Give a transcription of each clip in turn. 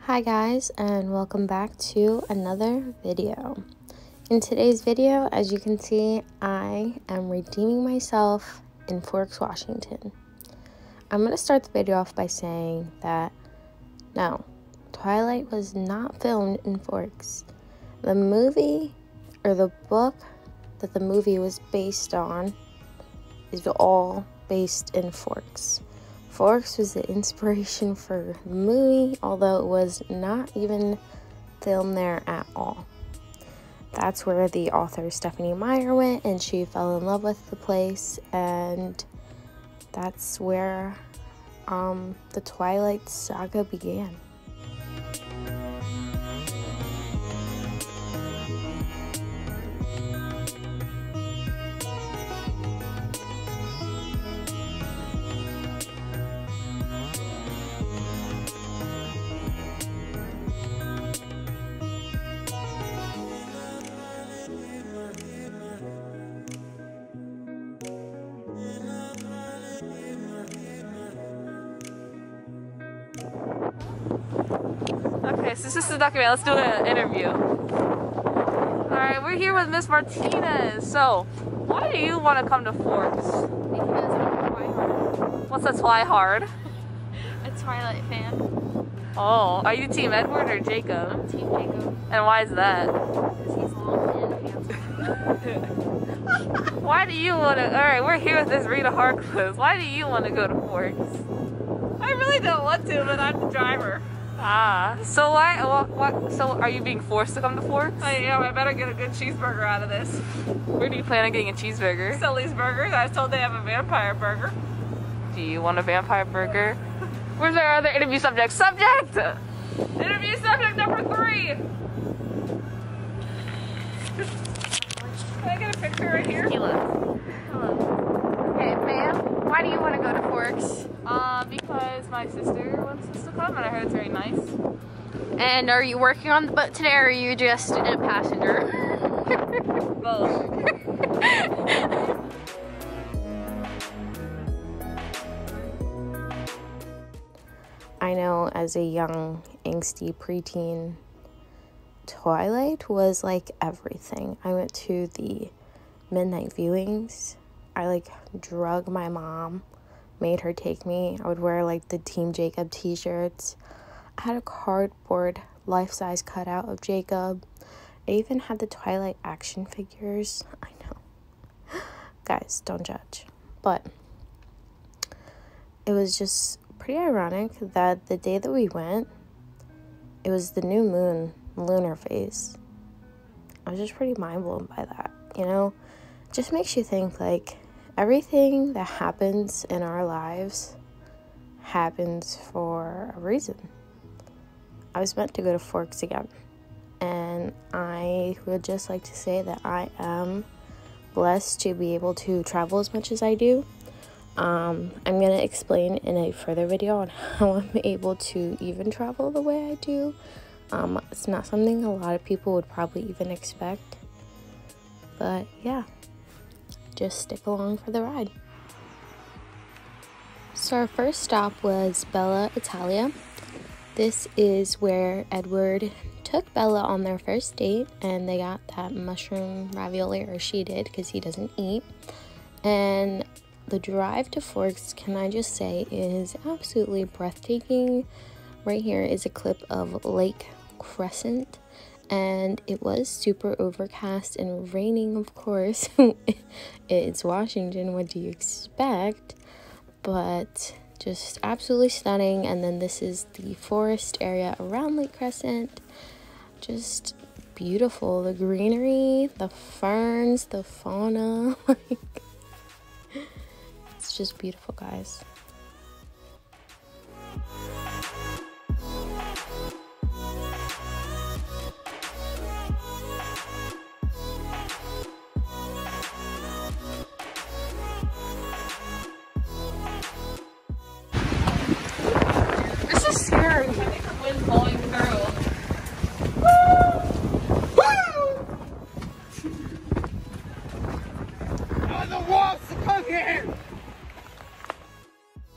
Hi guys, and welcome back to another video. In today's video, as you can see, I am redeeming myself in Forks, Washington. I'm going to start the video off by saying that no, Twilight was not filmed in Forks. The movie, or the book that the movie was based on, is all based in Forks. Forks was the inspiration for the movie, although it was not even filmed there at all. That's where the author Stephenie Meyer went, and she fell in love with the place, and that's where the Twilight saga began. Okay, so this is the document. Let's do an interview. Alright, we're here with Miss Martinez. So, why do you want to come to Forks? Because I'm a Twilight. What's a Twihard? A Twilight fan. Oh, are you Team Edward or Jacob? I'm Team Jacob. And why is that? Because he's long and handsome. Why do you want to... Alright, we're here with this Rita Harkless. Why do you want to go to Forks? I really don't want to, but I'm the driver. Ah, so why, so are you being forced to come to Forks? I am. I better get a good cheeseburger out of this. Where do you plan on getting a cheeseburger? Sully's Burgers. I was told they have a vampire burger. Do you want a vampire burger? Where's our other interview subject? Subject! Interview subject number 3. Can I get a picture right here? Hello. Okay, ma'am, why do you want to go to Forks? Because my sister wants us to come and I heard it's very nice. And are you working on the boat today, or are you just a passenger? Both. I know as a young, angsty preteen, Twilight was like everything. I went to the midnight viewings. I drug my mom, made her take me. I would wear the Team Jacob t-shirts. I had a cardboard life-size cutout of Jacob. I even had the Twilight action figures. I know. Guys, don't judge. But it was just pretty ironic that the day that we went, it was the new moon, lunar phase. I was just pretty mind blown by that, you know? It just makes you think everything that happens in our lives happens for a reason. I was meant to go to Forks again, and I would just like to say that I am blessed to be able to travel as much as I do. I'm going to explain in a further video on how I'm able to even travel the way I do. It's not something a lot of people would probably even expect, but yeah. Just stick along for the ride. So our first stop was Bella, Italia. This is where Edward took Bella on their first date, and they got that mushroom ravioli, or she did, because he doesn't eat. And the drive to Forks, can I just say, is absolutely breathtaking. Right here is a clip of Lake Crescent. And it was super overcast and raining, of course. It's Washington, what do you expect? But just absolutely stunning. And then this is the forest area around Lake Crescent. Just beautiful. The greenery, the ferns, the fauna. It's just beautiful, guys. This is scary. Wind blowing through.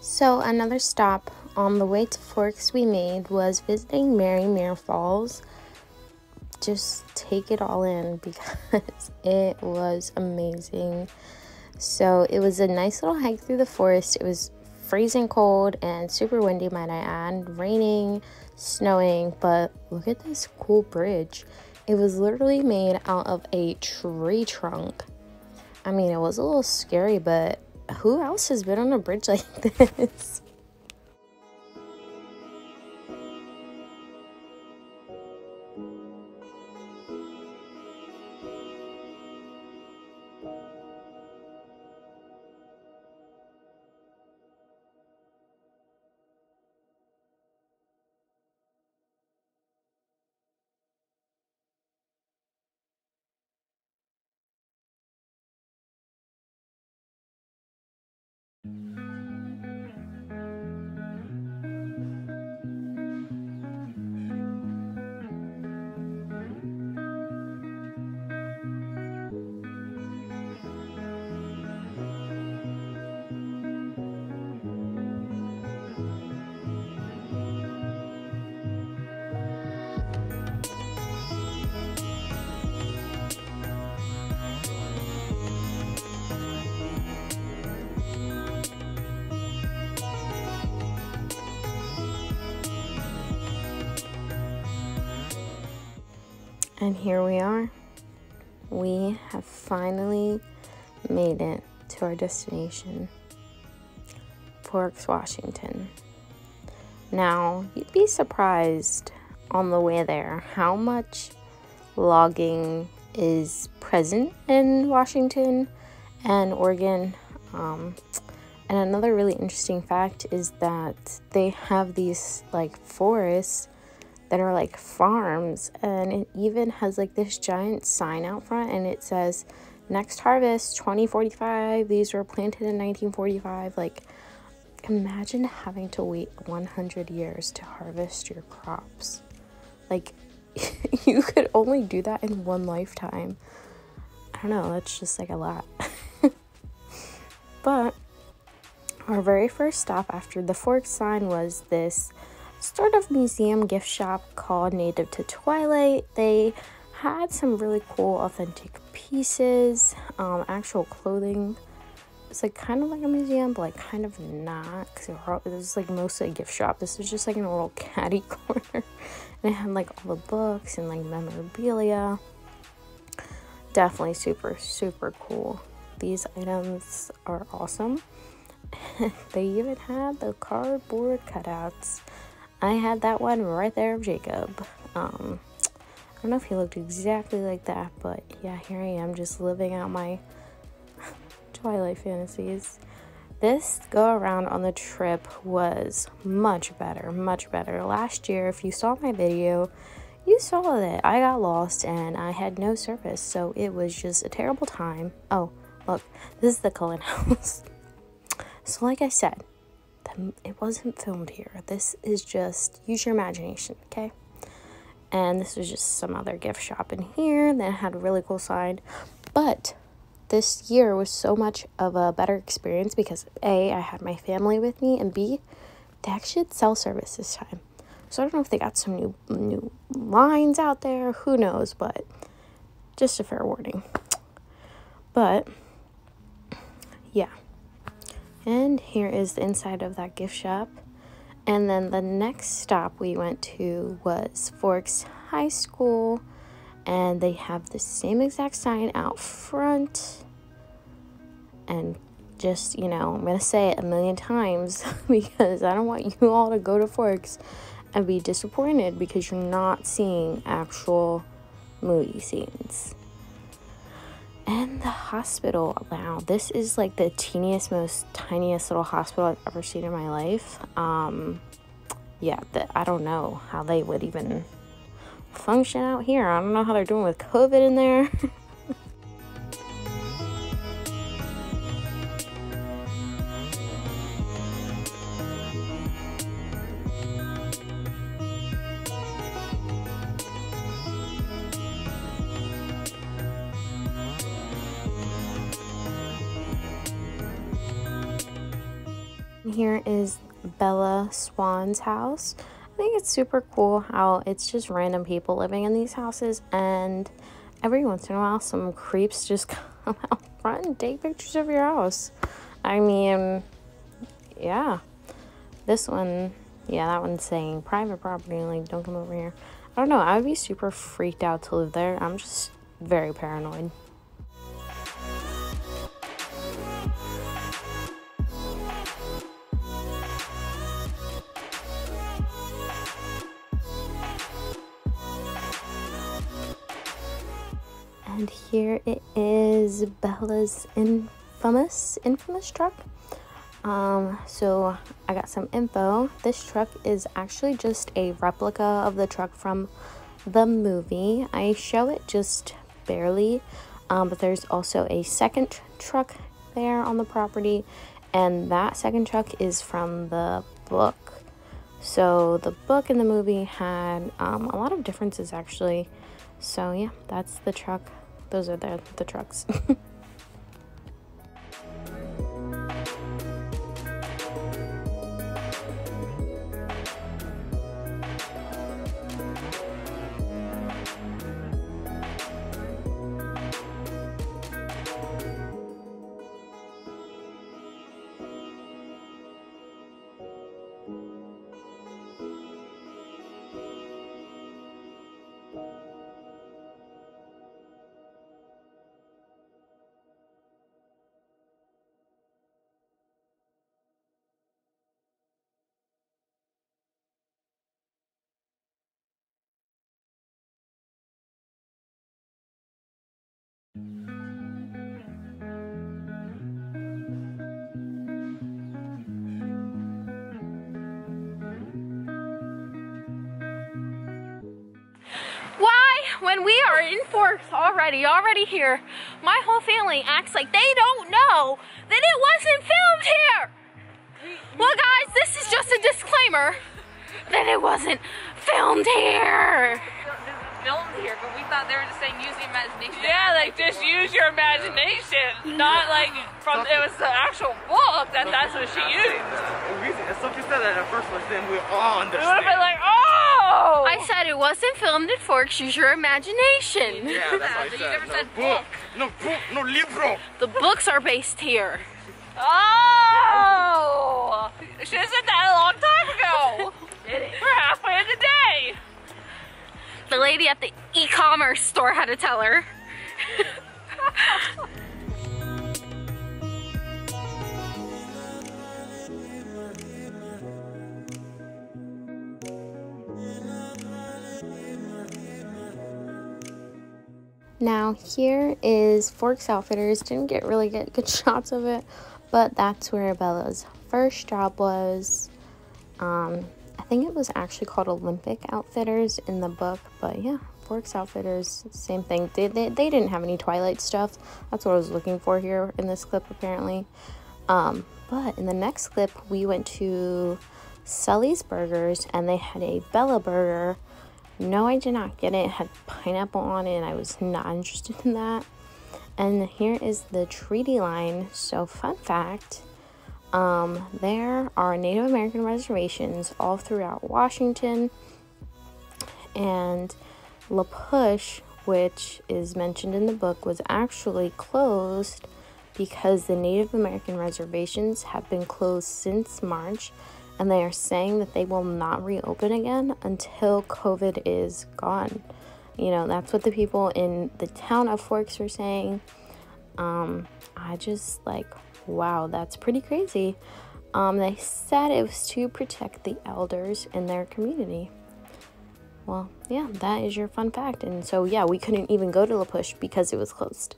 So another stop on the way to Forks we made was visiting Merrimack Falls. Just take it all in because it was amazing. So it was a nice little hike through the forest. It was freezing cold and super windy, might I add, raining, snowing, but look at this cool bridge. It was literally made out of a tree trunk. I mean, it was a little scary, but who else has been on a bridge like this? And here we are. We have finally made it to our destination, Forks, Washington. Now, you'd be surprised on the way there how much logging is present in Washington and Oregon. And another really interesting fact is that they have these like forests that are like farms, and it even has like this giant sign out front, and it says next harvest 2045. These were planted in 1945. Like, imagine having to wait 100 years to harvest your crops. Like, you could only do that in one lifetime. I don't know, that's just like a lot. But our very first stop after the Forks sign was this sort of museum gift shop called Native to Twilight. They had some really cool authentic pieces, actual clothing. It's like kind of like a museum, but like kind of not, because it was like mostly a gift shop. This was just like in a little catty corner, and it had like all the books and like memorabilia. Definitely super, super cool. These items are awesome. They even had the cardboard cutouts. I had that one right there of Jacob. I don't know if he looked exactly like that, but yeah, here I am just living out my Twilight fantasies. This go around on the trip was much better, much better. Last year, if you saw my video, you saw that I got lost and I had no service, so it was just a terrible time. Oh, look, this is the Cullen House. So like I said, it wasn't filmed here. This is just, use your imagination, okay? And this was just some other gift shop in here that had a really cool sign. But this year was so much of a better experience because A, I had my family with me, and B, they actually had cell service this time. So I don't know if they got some new lines out there, who knows, but just a fair warning. But yeah. And here is the inside of that gift shop. And then the next stop we went to was Forks High School. And they have the same exact sign out front. And just, you know, I'm going to say it a million times because I don't want you all to go to Forks and be disappointed because you're not seeing actual movie scenes. And the hospital, wow, this is like the teeniest, most tiniest little hospital I've ever seen in my life. Yeah, I don't know how they would even function out here. I don't know how they're doing with COVID in there. Here is Bella Swan's house. I think it's super cool how it's just random people living in these houses, and every once in a while some creeps just come out front and take pictures of your house. I mean, yeah. This one, yeah, that one's saying private property, like, don't come over here. I don't know, I would be super freaked out to live there. I'm just very paranoid. And here it is, Bella's infamous truck. So I got some info. This truck is actually just a replica of the truck from the movie. I show it just barely, but there's also a second truck there on the property, and that second truck is from the book. So the book and the movie had a lot of differences actually. So yeah, that's the truck. Those are the trucks. When we are in Forks already here, my whole family acts like they don't know that it wasn't filmed here. Well, guys, this is just a disclaimer that it wasn't filmed here. Filmed here, but we thought they were just saying use the imagination. Yeah, like just use your imagination, not like from it was the actual book that's what she used. Sophie said that at first, but then we all understood. It would have been like, oh! I said it wasn't filmed at Forks. Use your imagination. Yeah, that's what I said. You never said book. No book, no libro. The books are based here. Oh! You should have said that a long time ago. We're halfway in the day. The lady at the e-commerce store had to tell her. Now here is Forks Outfitters. Didn't really get good shots of it, but that's where Bella's first job was. I think it was actually called Olympic Outfitters in the book, but yeah, Forks Outfitters, same thing. They didn't have any Twilight stuff. That's what I was looking for here in this clip apparently. But in the next clip we went to Sully's Burgers and they had a Bella burger. No, I did not get it. It had pineapple on it and I was not interested in that. And here is the treaty line. So fun fact, there are Native American reservations all throughout Washington, and La Push, which is mentioned in the book, was actually closed because the Native American reservations have been closed since March, and they are saying that they will not reopen again until COVID is gone. You know, that's what the people in the town of Forks are saying. I just like, wow, that's pretty crazy. They said it was to protect the elders in their community. Well, yeah, that is your fun fact. And so, yeah, we couldn't even go to La Push because it was closed.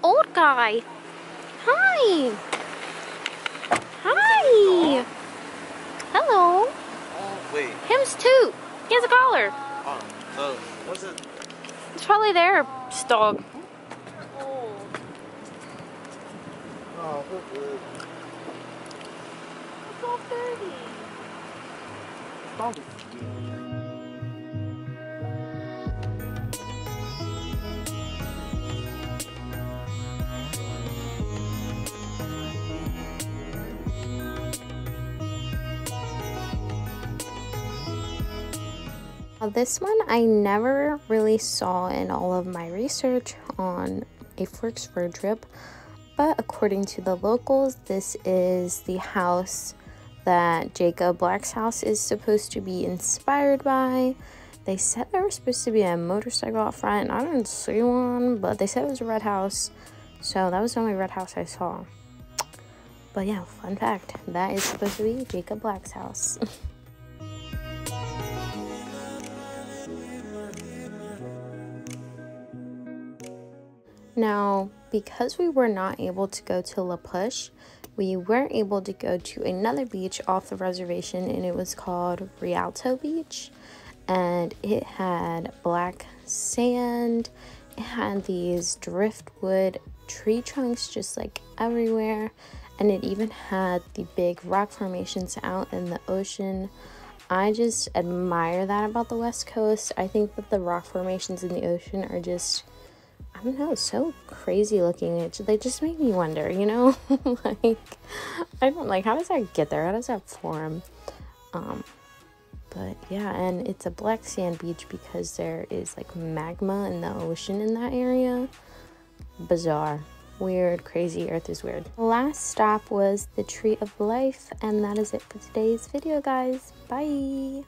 Old guy. Hi. Hi. Hello. Oh, wait. Him's too. He has a collar. Oh, so what's it? It's probably there. This dog. Oh, so good. It's all dirty. Dog is Now, this one I never really saw in all of my research on a Forks road trip, but according to the locals, this is the house that Jacob Black's house is supposed to be inspired by. They said there was supposed to be a motorcycle out front. I didn't see one, but they said it was a red house, so that was the only red house I saw. But yeah, fun fact, that is supposed to be Jacob Black's house. Now, because we were not able to go to La Push, we were able to go to another beach off the reservation, and it was called Rialto Beach, and it had black sand. It had these driftwood tree trunks just like everywhere, and it even had the big rock formations out in the ocean. I just admire that about the West Coast. I think that the rock formations in the ocean are just, I don't know, so crazy looking. They just make me wonder, you know? Like, I don't, like, how does that get there? How does that form? But yeah, and it's a black sand beach because there is like magma in the ocean in that area. Bizarre, weird, crazy. Earth is weird. The last stop was the Tree of Life, and that is it for today's video, guys. Bye.